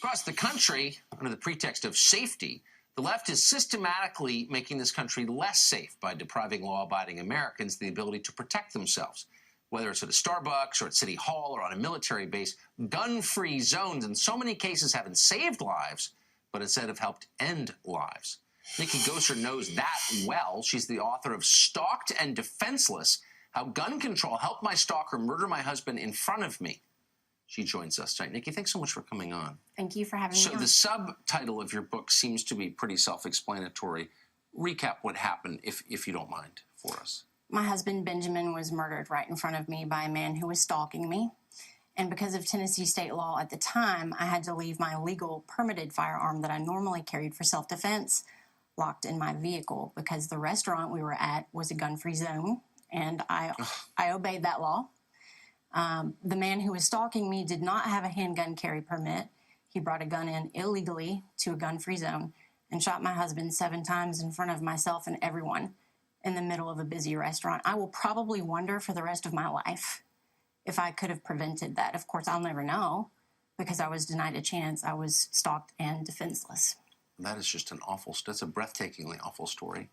Across the country, under the pretext of safety, the left is systematically making this country less safe by depriving law-abiding Americans the ability to protect themselves. Whether it's at a Starbucks or at City Hall or on a military base, gun-free zones in so many cases haven't saved lives, but instead have helped end lives. Nikki Goeser knows that well. She's the author of Stalked and Defenseless: How Gun Control Helped My Stalker Murder My Husband in Front of Me. She joins us tonight. Nikki, thanks so much for coming on. Thank you for having me on. So the subtitle of your book seems to be pretty self-explanatory. Recap what happened, if you don't mind, for us. My husband, Benjamin, was murdered right in front of me by a man who was stalking me. And because of Tennessee state law at the time, I had to leave my legal permitted firearm that I normally carried for self-defense locked in my vehicle because the restaurant we were at was a gun-free zone, and I obeyed that law. The man who was stalking me did not have a handgun carry permit. He brought a gun in illegally to a gun-free zone and shot my husband 7 times in front of myself and everyone in the middle of a busy restaurant. I will probably wonder for the rest of my life if I could have prevented that. Of course, I'll never know because I was denied a chance. I was stalked and defenseless. That is just that's a breathtakingly awful story.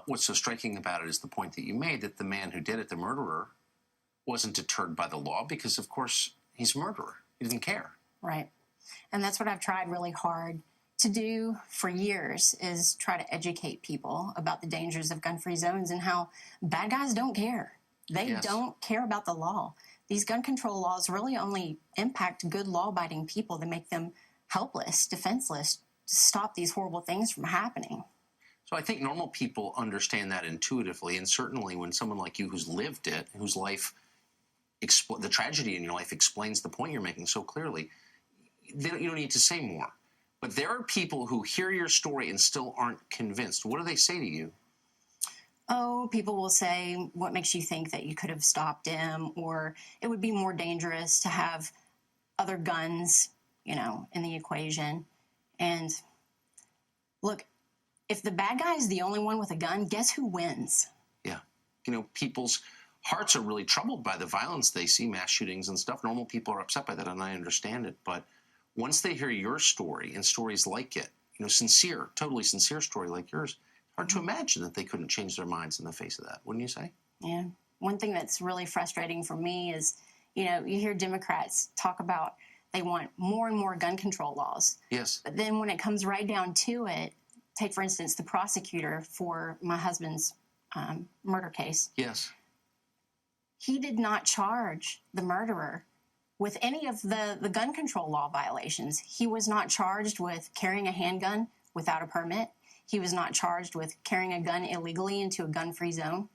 What's so striking about it is the point that you made that the man who did it, the murderer, wasn't deterred by the law because, of course, he's a murderer. He didn't care. Right. And that's what I've tried really hard to do for years, is try to educate people about the dangers of gun-free zones and how bad guys don't care. They don't care about the law. These gun control laws really only impact good law-abiding people. They make them helpless, defenseless, to stop these horrible things from happening. So I think normal people understand that intuitively, and certainly when someone like you who's lived it, whose life, the tragedy in your life explains the point you're making so clearly, you don't need to say more. But there are people who hear your story and still aren't convinced. What do they say to you? Oh, people will say, what makes you think that you could have stopped him? Or it would be more dangerous to have other guns, in the equation. And look, if the bad guy is the only one with a gun, guess who wins? Yeah. People's hearts are really troubled by the violence they see, mass shootings and stuff. Normal people are upset by that, and I understand it. But once they hear your story and stories like it, sincere, totally sincere story like yours, it's hard to imagine that they couldn't change their minds in the face of that, wouldn't you say? Yeah. One thing that's really frustrating for me is, you hear Democrats talk about they want more and more gun control laws. Yes. But then when it comes right down to it, take, for instance, the prosecutor for my husband's murder case. Yes. He did not charge the murderer with any of the gun control law violations. He was not charged with carrying a handgun without a permit. He was not charged with carrying a gun illegally into a gun-free zone.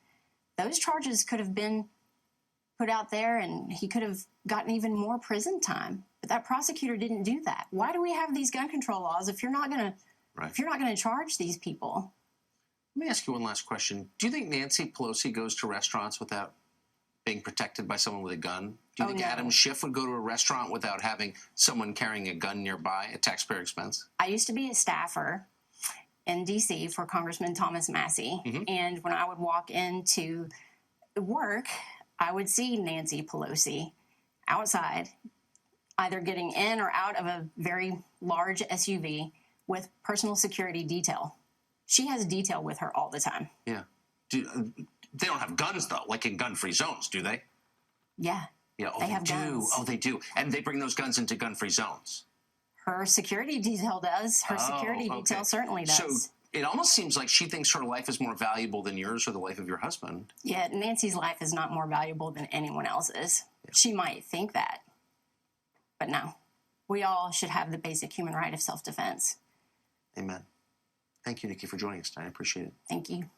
Those charges could have been put out there, and he could have gotten even more prison time. But that prosecutor didn't do that. Why do we have these gun control laws if you're not going to charge these people? Let me ask you one last question. Do you think Nancy Pelosi goes to restaurants without being protected by someone with a gun? Do you think Adam Schiff would go to a restaurant without having someone carrying a gun nearby at taxpayer expense? I used to be a staffer in D.C. for Congressman Thomas Massey, and when I would walk into work, I would see Nancy Pelosi outside, either getting in or out of a very large SUV with personal security detail. She has detail with her all the time. Yeah. They don't have guns, though, like in gun-free zones, do they? Yeah. Yeah. Oh, they have guns. Oh, they do. And they bring those guns into gun-free zones. Her security detail does. Her security detail certainly does. So it almost seems like she thinks her life is more valuable than yours or the life of your husband. Yeah, Nancy's life is not more valuable than anyone else's. Yeah. She might think that. But no. We all should have the basic human right of self-defense. Amen. Thank you, Nikki, for joining us tonight. I appreciate it. Thank you.